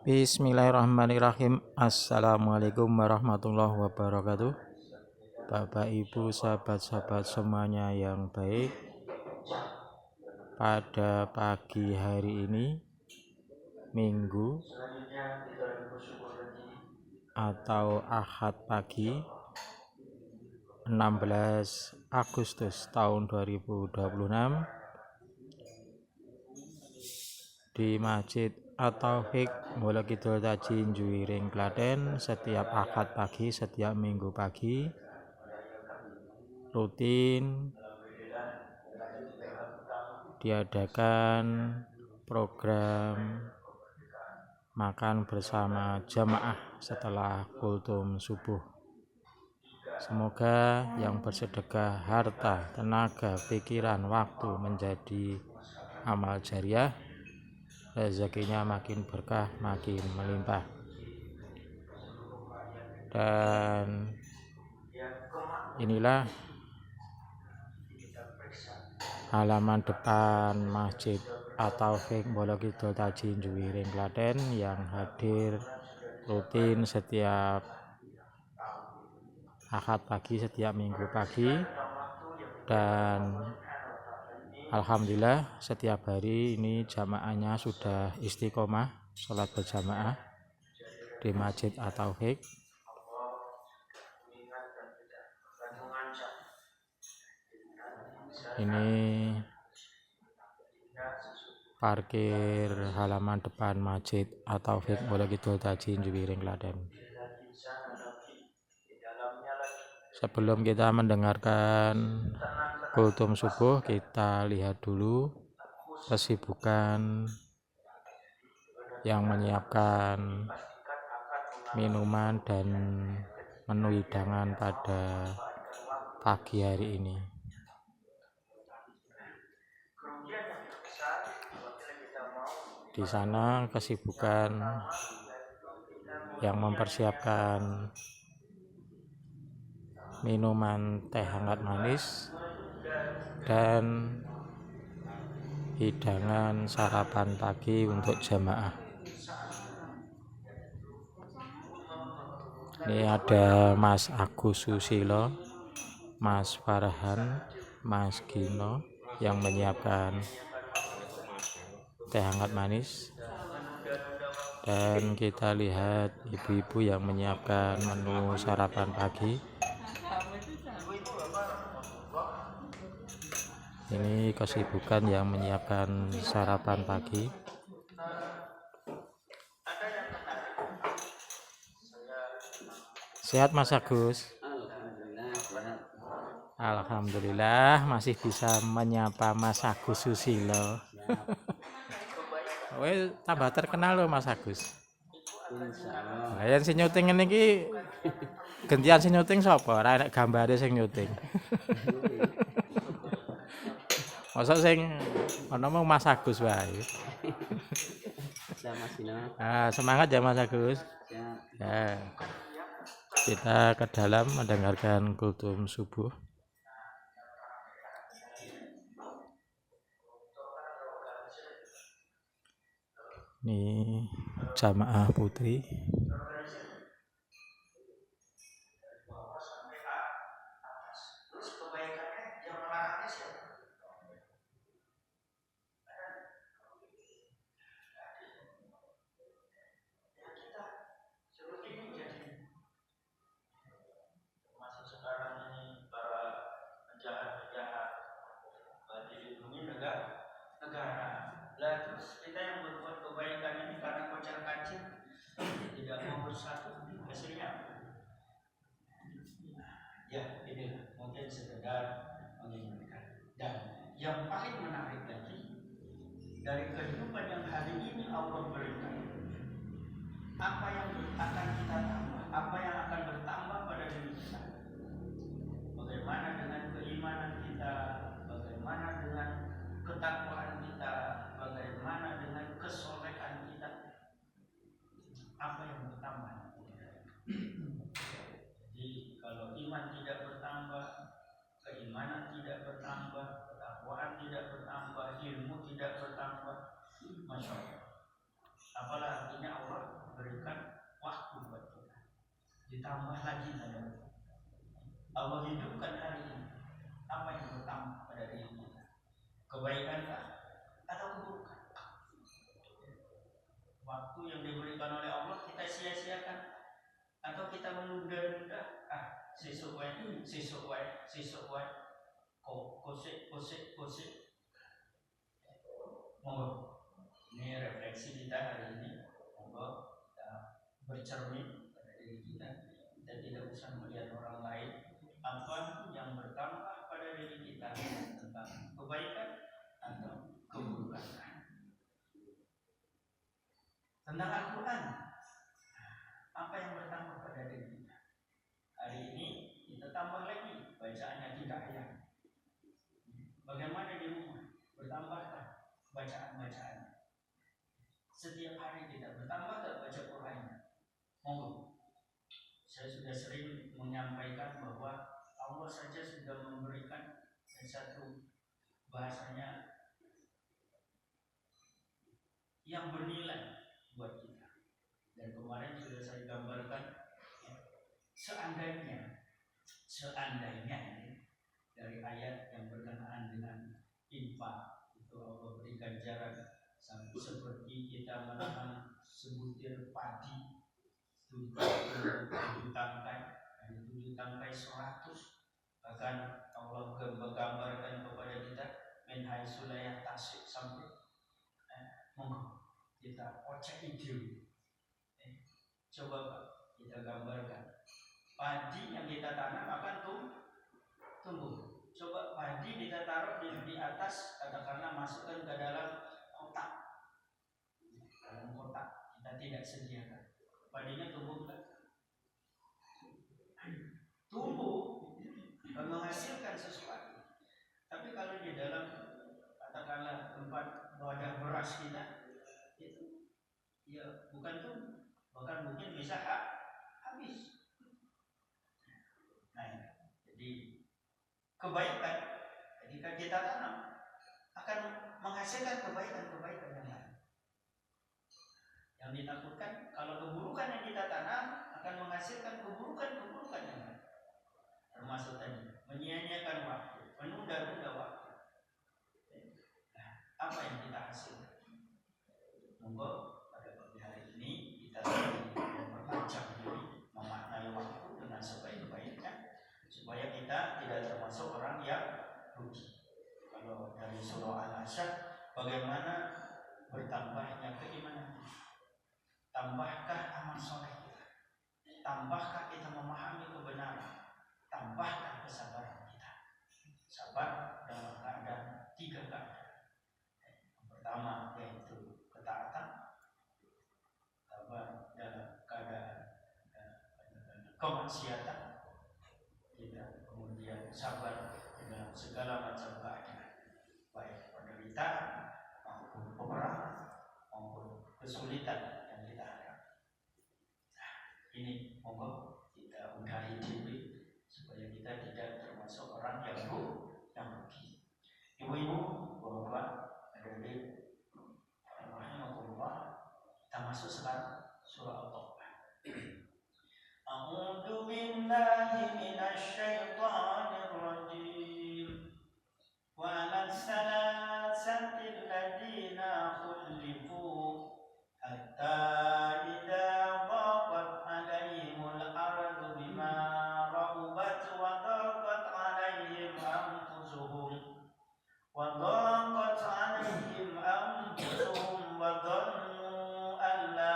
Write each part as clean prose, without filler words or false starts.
Bismillahirrahmanirrahim. Assalamualaikum warahmatullahi wabarakatuh. Bapak Ibu sahabat-sahabat semuanya yang baik, pada pagi hari ini Minggu atau Ahad pagi 16 Agustus tahun 2026 di Masjid At-Taufiq Mula Kidul Tajin Juwiring Klaten, setiap Ahad pagi, setiap Minggu pagi rutin diadakan program makan bersama jamaah setelah kultum subuh. Semoga yang bersedekah harta, tenaga, pikiran, waktu menjadi amal jariah, rezekinya makin berkah, makin melimpah. Dan inilah halaman depan Masjid At-Taufiq Mula Kidul Tajin Juwiring Klaten yang hadir rutin setiap Ahad pagi, setiap Minggu pagi, dan alhamdulillah setiap hari ini jamaahnya sudah istiqomah sholat berjamaah di Masjid At-Taufiq. Ini parkir halaman depan Masjid At-Taufiq Mula Kidul Tajin Juwiring Klaten. Sebelum kita mendengarkan kultum subuh, kita lihat dulu kesibukan yang menyiapkan minuman dan menu hidangan pada pagi hari ini. Di sana kesibukan yang mempersiapkan minuman teh hangat manis dan hidangan sarapan pagi untuk jamaah. Ini ada Mas Agus Susilo, Mas Farhan, Mas Gino yang menyiapkan teh hangat manis, dan kita lihat ibu-ibu yang menyiapkan menu sarapan pagi. Ini kesibukan yang menyiapkan sarapan pagi. Sehat Mas Agus? Alhamdulillah masih bisa menyapa Mas Agus Susilo. Weh, tambah terkenal loh Mas Agus. Insyaallah. Yang sing nyuting niki gantian sing nyuting sapa? Ora enek gambare sing nyuting. Masa sing ana mung Mas Agus wae. Semangat ya Mas Agus. Ya. Kita ke dalam mendengarkan kultum subuh. Ini jamaah putri. Lah terus kita yang berbuat kebaikan ini karena kocar kacir tidak mau bersatu, hasilnya apa? Ya ini mungkin sekedar mengingatkan. Dan yang paling menarik lagi, dari kehidupan yang hari ini Allah berikan, apa yang akan kita tambah, apa yang akan bertambah pada diri kita. Bagaimana dengan keimanan kita, bagaimana dengan ketakwaan kita, bagaimana dengan kesolehan kita, apa yang bertambah. Jadi kalau iman tidak bertambah, keimanan tidak bertambah, ketakwaan tidak bertambah, ilmu tidak bertambah, Masya Allah. Apalah artinya Allah ditambah lagi Allah hidupkan hari ini. Apa yang bertambah pada diri kita? Kebaikankah atau keburukan? Waktu yang diberikan oleh Allah kita sia-siakan atau kita menunda-nunda? Sesuai. Kosek. Monggo. Ini refleksi kita hari ini. Monggo kita bercermin pada diri kita. Kita tidak usah melihat orang lain. Apa yang bertambah pada diri kita tentang kebaikan atau keburukan. Tentang Al-Quran, apa yang bertambah pada diri kita? Hari ini kita tambah lagi bacaannya 3 ayat. Bagaimana di rumah? Bertambahkah bacaan-bacaannya? Setiap hari kita bertambah tak baca Qurannya? Monggo. Saya sudah sering menyampaikan bahwa Allah saja sudah memberikan satu bahasanya yang bernilai buat kita. Dan kemarin sudah saya gambarkan, seandainya dari ayat yang berkenaan dengan infak itu Allah berikan jarak seperti kita menahan sebutir padi 7 tangkai, dari 7 tangkai 100. Bahkan Allah menggambarkan kepada kita min haitsu la yahtasib, sampai monggo kita ocek ide. Coba Pak, kita gambarkan padi yang kita tanam akan tumbuh. Coba padi kita taruh di atas, katakanlah masukkan ke dalam kotak. Dalam kotak kita tidak sediakan. Padinya tumbuh enggak? Tumbuh, menghasilkan sesuatu. Tapi kalau di dalam katakanlah tempat wadah beras kita, itu ya bukan tumbuh, bahkan mungkin bisa habis. Nah, jadi kebaikan ketika kita tanam akan menghasilkan kebaikan yang lain. Yang ditakutkan kalau keburukan yang kita tanam akan menghasilkan keburukan yang lain. Termasuk tadi menyia-nyiakan waktu, menunda-nunda waktu. Nah, apa yang kita hasilkan? Monggo pada pagi hari ini kita mempertajam diri, memaknai waktu dengan sebaik-baiknya, supaya kita tidak termasuk orang yang rugi. Kalau dari surah Al-Asr, bagaimana bertambahnya keimanan, tambahkah amal soleh kita, tambahkah kita memahami kebenaran, tambahkah kesabaran kita. Sabar dalam keadaan 3 keadaan. Yang pertama yaitu ketaatan, sabar dalam keadaan kemaksiatan, kita kemudian sabar dengan segala macam keadaan, baik penderitaan maupun peperangan maupun kesulitan yang kita hadapi. Nah, ini monggo kita udahi diri supaya kita tidak termasuk orang yang rugi. Ibu-ibu, bapak-bapak, adik-adik, rahimahullah, kita masuk sekarang surah At-Taubah. A'udzu billahi minasy syaithanir rajim. Wa 'alal salasati alladziina khulifu hatta idza dhaqat 'alaihimul ardu bima rahubat wa dhaqat 'alaihim anfusuhum wa dhannu alla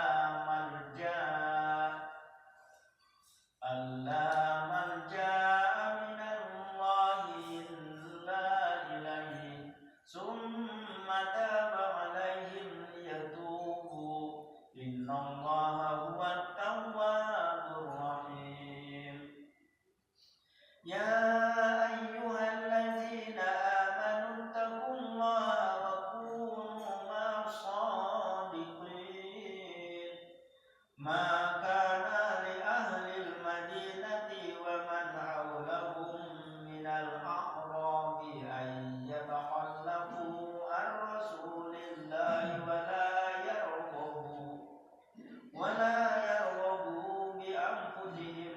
malja'a minallahi illa ilaihi summa taba 'alaihim liyatubu innallaha huwat tawwabur rahim. Ya ayyuhalladzina amanu taqullaha wa kunu ma'as shadiqin. Ma kana li ahli al-madinati wa man hawlahum minal a'rabi an yatakhallafu an rasulillahi wa la yarghabu bi anfusihim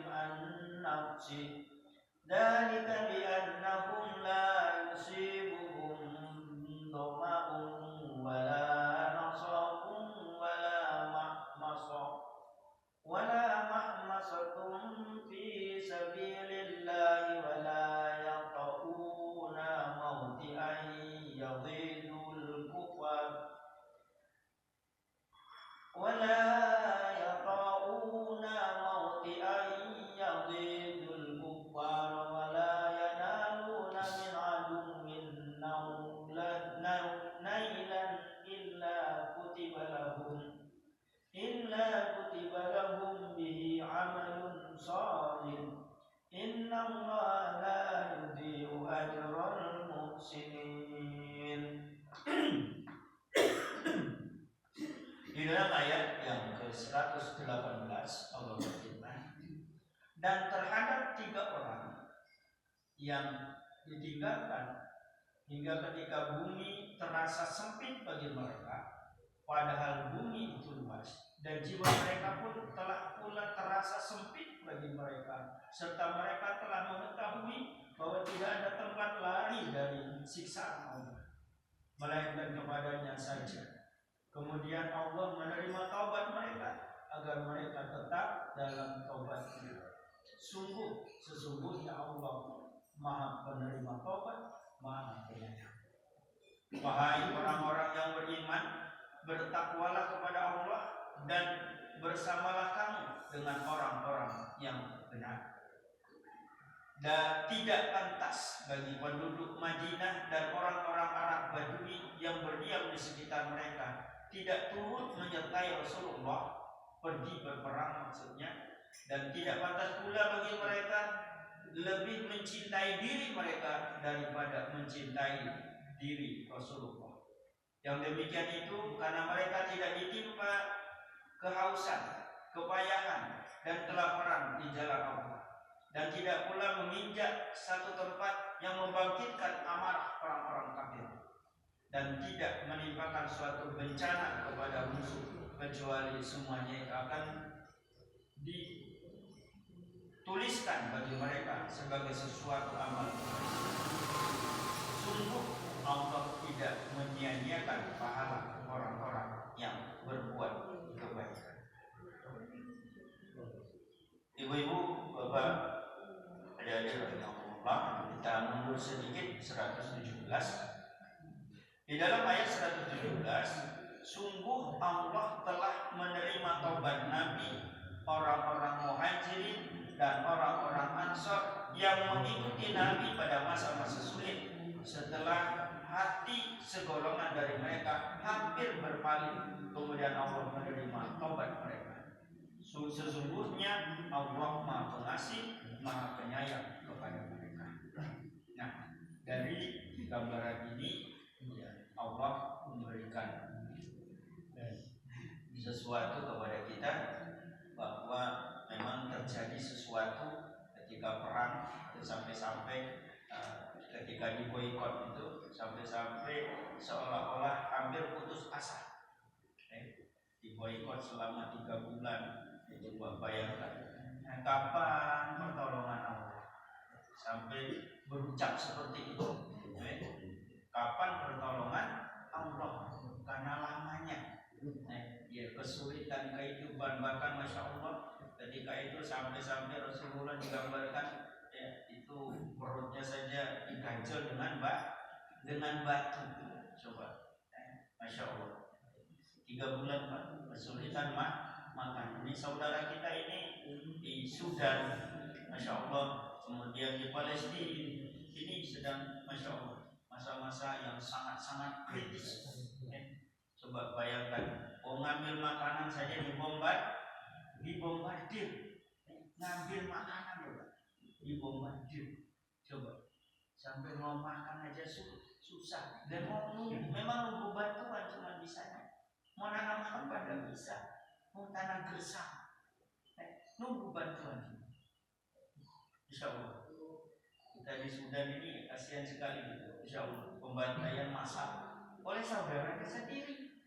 bihi 'amalun shalih innallaha la yudhi'u ajral muhsinin. Di dalam ayat yang ke-118 Allah berfirman, dan terhadap 3 orang yang ditinggalkan hingga ketika bumi terasa sempit bagi mereka, padahal bumi itu luas, dan jiwa mereka pun telah pula terasa sempit bagi mereka, serta mereka telah mengetahui bahwa tidak ada tempat lari dari siksaan Allah melainkan kepadanya saja. Kemudian Allah menerima taubat mereka agar mereka tetap dalam taubatnya. Sesungguhnya Allah Maha penerima taubat, Maha penyayang. Wahai orang-orang yang beriman, bertakwalah kepada Allah dan bersamalah kamu dengan orang-orang yang benar. Dan tidak pantas bagi penduduk Madinah dan orang-orang Arab Badui yang berdiam di sekitar mereka tidak turut menyertai Rasulullah pergi berperang maksudnya, dan tidak pantas pula bagi mereka lebih mencintai diri mereka daripada mencintai diri Rasulullah. Yang demikian itu karena mereka tidak ditimpa kehausan, kepayahan, dan kelaparan di jalan Allah, dan tidak pula menginjak satu tempat yang membangkitkan amarah orang-orang kafir, dan tidak menimpakan suatu bencana kepada musuh kecuali semuanya akan dituliskan bagi mereka sebagai sesuatu amal. Sungguh Allah tidak menyia-nyiakan pahala orang-orang yang berbuat kebaikan. Ibu-ibu, bapak, adik-adik rahimahullah, kita mundur sedikit 117. Di dalam ayat 117, sungguh Allah telah menerima taubat Nabi, orang-orang Muhajirin dan orang-orang Ansor yang mengikuti Nabi pada masa-masa sulit, setelah hati segolongan dari mereka hampir berpaling. Kemudian Allah menerima taubat mereka. Sesungguhnya Allah Maha Pengasih, Maha Penyayang kepada mereka. Nah, dari gambaran ini Allah memberikan sesuatu kepada kita bahwa memang terjadi sesuatu ketika perang, sampai-sampai ketika diboikot itu sampai-sampai seolah-olah hampir putus asa. Diboikot selama 3 bulan, itu bayangkan kapan pertolongan Allah, sampai berucap seperti itu. Kapan pertolongan Allah, karena lamanya kesulitan kehidupan. Bahkan Masya Allah ketika itu sampai-sampai Rasulullah digambarkan itu perutnya saja diganjel dengan batu. Coba, Masya Allah, 3 bulan Pak kesulitan makan. Ini saudara kita ini di Sudan, Masya Allah, kemudian di Palestina ini sedang Masya Allah masa-masa yang sangat-sangat kritis. Coba bayangkan, ngambil makanan saja dibombardir, ngambil makanan dibombardir. Coba sampai mau makan aja susah. Dan memang nunggu bantuan cuma bisanya. Mau nanam apa tidak bisa, mau tanam gersang, nunggu bantuan. Insya Allah kita di Sudan ini kasihan sekali gitu. Insya Allah pembantaian massal oleh saudara sendiri.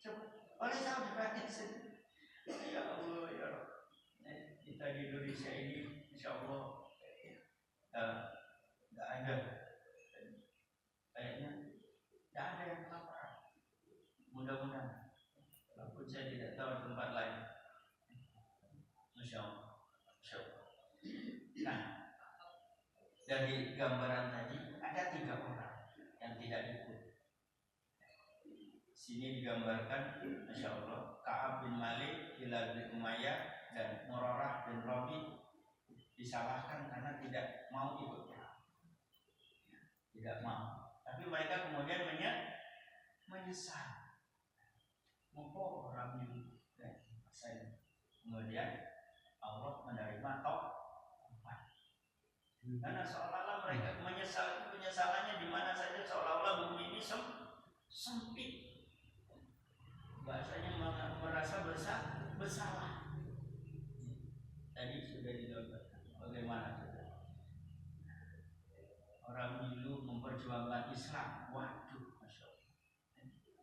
Coba, oleh saudara sendiri. Ya Allah ya Rabb. Kita di Indonesia ini Insya Allah tidak ada, kayaknya tidak ada yang kelaparan. Mudah-mudahan, walaupun saya tidak tahu tempat lain. Masya Allah, Masya Allah. Nah, dari gambaran tadi ada 3 orang yang tidak ikut. Sini digambarkan, Masya Allah, Ka'ab bin Malik, Hilal bin Umayyah, dan Murarah bin Rabi disalahkan karena tidak mau ikut perang. Tidak mau. Tapi mereka kemudian menyesal. Mengapa orang yang saya kemudian menerima taubat. Karena seolah-olah mereka menyesal, penyesalannya di mana saja, seolah-olah bumi ini sempit. Bahasanya merasa bersalah. Tadi sudah digambarkan bagaimana saudara. Orang dulu memperjuangkan Islam, waduh, masya Allah.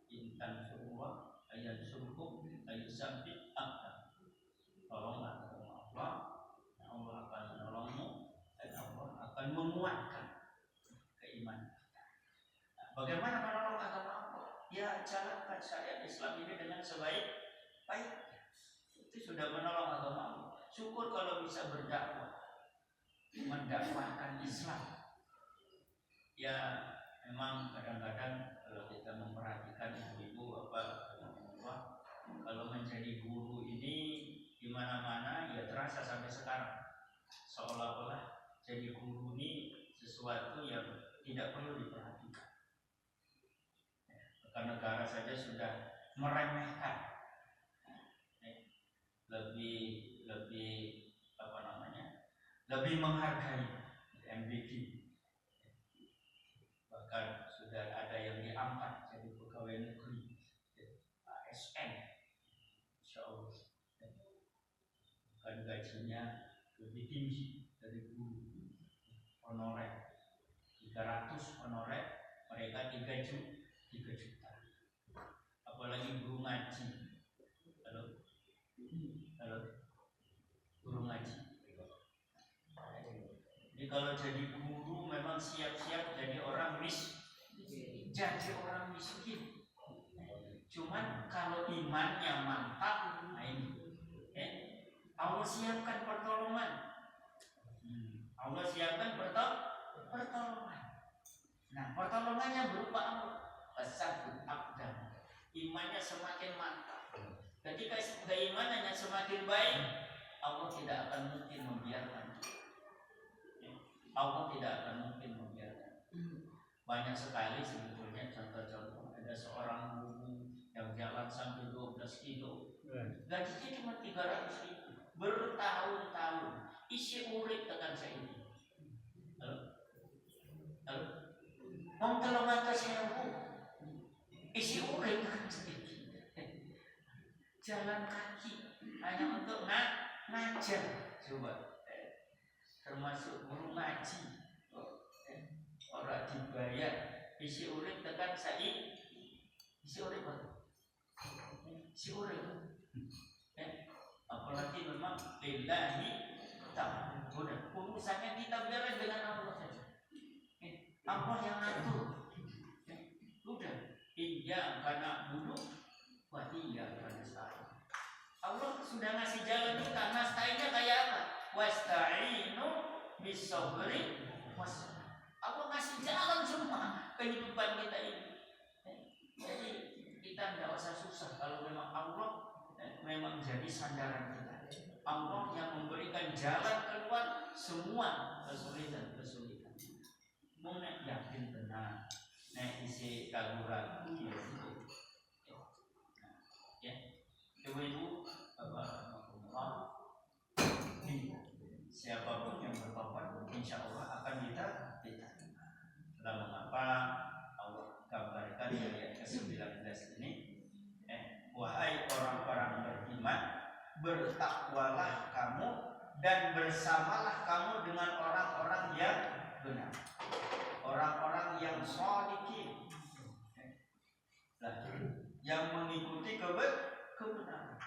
Intan surullah, ayat surkum, ayat sabit, apa? Tolonglah Allah, Allah akan menolongmu, dan Allah akan menguatkan keimanan kita. Nah, bagaimana menolong agama Allah? Ya, jalankan syariat Islam ini dengan sebaik-baiknya. Itu sudah menolong agama Allah. Syukur kalau bisa berdakwah, mendakwahkan Islam. Ya, memang kadang-kadang kalau kita memperhatikan ibu-ibu kalau menjadi guru ini di mana-mana ya terasa sampai sekarang. Seolah-olah jadi guru ini sesuatu yang tidak perlu diperhatikan. Karena negara saja sudah meremehkan, lebih menghargai MBG. Bahkan sudah ada yang diangkat jadi pegawai negeri, ASN, insya Allah. Bahkan gajinya lebih tinggi dari guru honorer, 300 honorer, mereka 3 juta. Apalagi guru ngaji. Halo, guru ngaji. Jadi kalau jadi guru memang siap-siap jadi orang miskin. Cuman kalau imannya mantap, nah ini, Allah siapkan pertolongan. Allah siapkan pertolongan. Nah, pertolongannya berupa Allah. Asabut abdan. Imannya semakin mantap. Ketika keimanannya semakin baik, Allah tidak akan mungkin membiarkan. Banyak sekali sebetulnya contoh-contoh. Ada seorang guru yang jalan sampai 12 kilo, gajinya cuma 300.000, bertahun-tahun, isi urip tekan saya ini. Halo, mau telung atas 1.000, isi urip tekan saya ini. Jalan kaki hanya untuk ngajar, coba. Termasuk guru ngaji, orang dibayar, isi urip tekan saya, isi urip apa? Isi urip. Apalagi memang lillahi ta'ala. Urusannya kita biarkan dengan Allah saja. Allah yang ngatur. Udah, iya karena bunuh, wah iya karena nasta'in. Allah sudah ngasih jalan kita, nasta'innya kayak apa? Wasta'inu bis-sabri was-salah. Allah ngasih jalan semua kehidupan kita ini. Jadi kita tidak usah susah kalau memang Allah memang jadi sandaran kita. Allah yang memberikan jalan keluar semua kesulitan. Mau yakin benar, isi kaguran ya. Ibu-ibu, Bapak, siapapun yang bertobat, insya Allah akan diterima. Lalu mengapa Allah gambarkan di ayat ke-19 ini? Wahai orang-orang beriman, bertakwalah kamu dan bersamalah kamu dengan orang-orang yang benar, orang-orang yang sholihin, yang mengikuti kebenaran.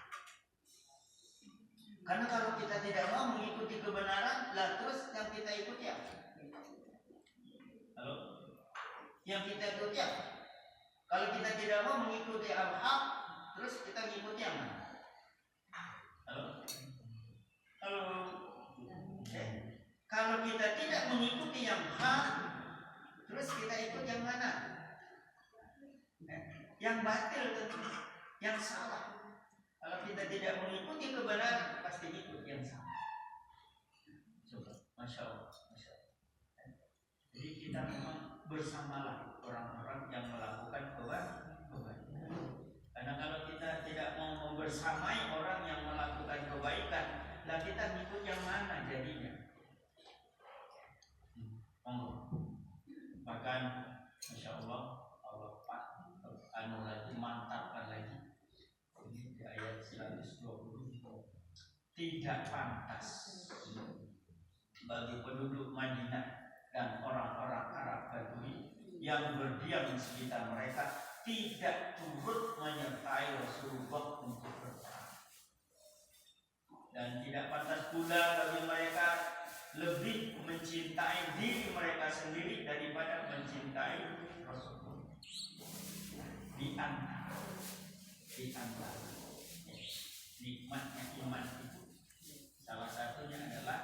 Karena kalau kita tidak mau mengikuti kebenaran, lah terus yang kita ikuti apa? Halo? Yang kita ikuti apa? Kalau kita tidak mau mengikuti al-haq, terus kita mengikuti yang mana? Halo? Kalau kita tidak mengikuti yang hak, terus kita ikut yang mana? Yang batil tentu, yang salah. Kalau kita tidak mengikuti kebenaran, pasti ikut yang salah. Coba, masya Allah. Jadi kita memang bersamalah orang-orang yang melakukan kebaikan. Karena kalau kita tidak mau membersamai orang yang melakukan kebaikan, lah kita ikut yang tidak pantas bagi penduduk Madinah dan orang-orang Arab Badui yang berdiam di sekitar mereka tidak turut menyertai Rasulullah untuk berperang. Dan tidak pantas pula bagi mereka lebih mencintai diri mereka sendiri daripada mencintai Rasulullah. Di antara nikmatnya iman itu salah satunya adalah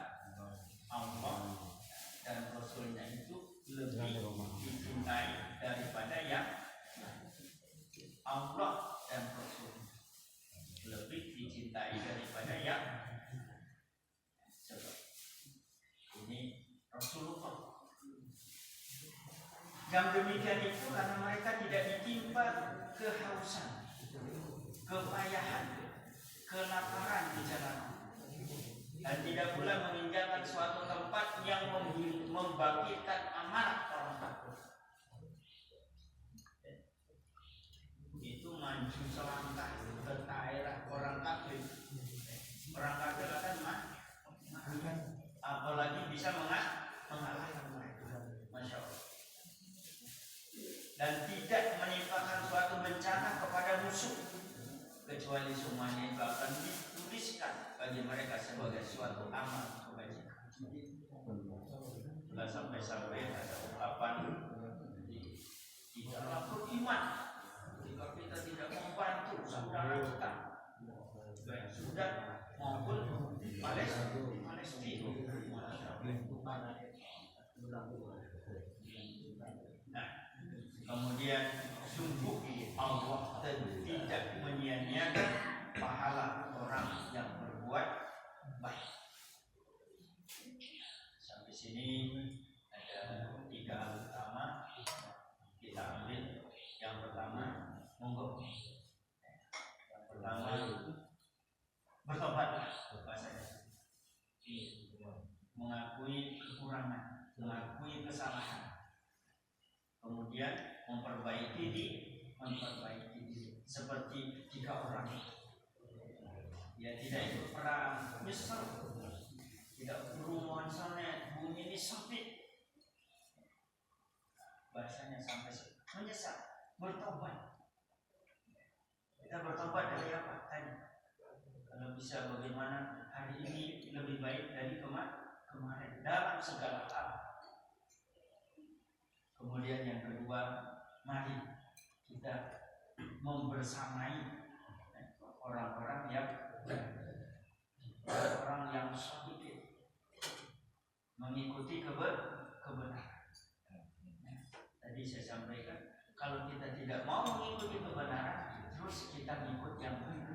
Allah dan Rasulnya itu lebih dicintai daripada yang Allah dan Rasul lebih dicintai daripada yang sebab ini Rasulullah. Yang demikian itu karena mereka tidak ditimpa kehausan, kepayahan, kelaparan di jalanan, dan tidak pula meninggalkan suatu tempat yang membangkitkan amarah orang kafir. Itu maju selangkah ke daerah orang kafir. Orang kafir akan makan, apalagi bisa mengalahkan mereka. Masya Allah. Dan tidak menimpakan suatu bencana kepada musuh, kecuali semuanya itu akan dituliskan bagi mereka sebagai suatu amal kebajikan. Sampai-sampai ada ungkapan di dalam beriman, jika kita tidak membantu saudara kita, baik Sudan maupun Palestina. Nah, kemudian sungguh Allah tidak menyia-nyiakan pahala orang yang berbuat baik. Sampai sini ada 3 hal utama kita ambil. Yang pertama, monggo. Yang pertama, bertobatlah bahasanya. Mengakui kekurangan, mengakui kesalahan. Kemudian memperbaiki diri. Seperti 3 orang. Ya, tidak ikut perang, nyesel. Tidak berumur misalnya bumi ini sempit. Bahasanya sampai menyesal, bertobat. Kita bertobat dari apa tadi? Kalau bisa bagaimana hari ini lebih baik dari kemarin dalam segala hal. Kemudian yang kedua, mari kita membersamai orang-orang yang sedikit mengikuti kebenaran. Tadi saya sampaikan, kalau kita tidak mau mengikuti kebenaran, terus kita mengikut yang benar.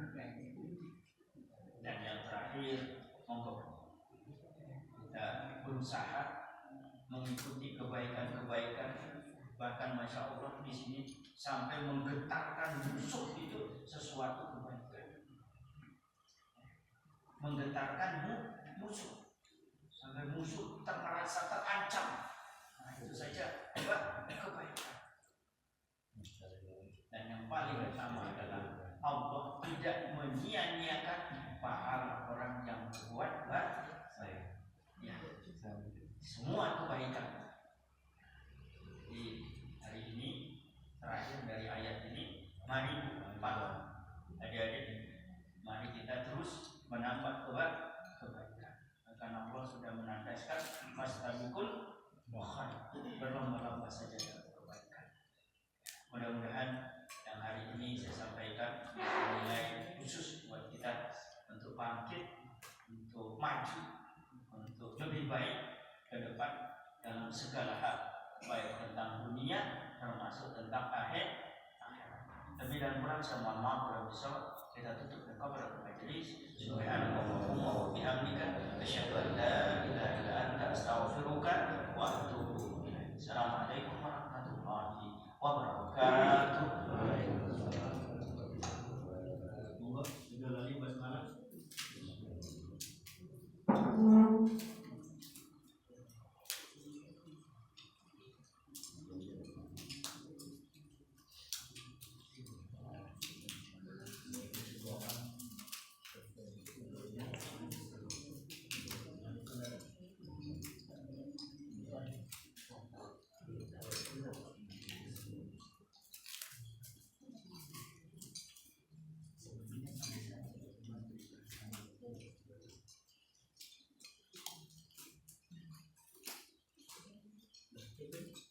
Dan yang terakhir, monggo kita berusaha mengikuti kebaikan-kebaikan. Bahkan Masya Allah di sini sampai menggetarkan musuh itu sesuatu kebaikan. Menggetarkan musuh sampai musuh merasa terancam. Nah, itu saja kebaikan. Dan yang paling utama adalah Allah tidak menyia-nyiakan pahala orang yang berbuat baik. Ya, semua kebaikan. Di hari ini terakhir dari ayat ini, mari Pak adik-adik, mari kita terus menambah kebaikan. Karena Allah sudah menandaskan fastabiqul khairat, berlomba-lomba saja dalam kebaikan. Mudah-mudahan yang hari ini saya sampaikan nilai khusus buat kita untuk bangkit, untuk maju, untuk lebih baik ke depan dalam segala hal, baik tentang dunia termasuk tentang akhirat. Lebih dan kurang saya mohon maaf kalau bisa kita tutup dengan kepada majelis. Subhanallahumma wa bihamdika asyhadu an la ilaha illa anta astaghfiruka wa atubu ilaik. Assalamualaikum warahmatullahi wabarakatuh. Monggo sudah lali basmalah. Itu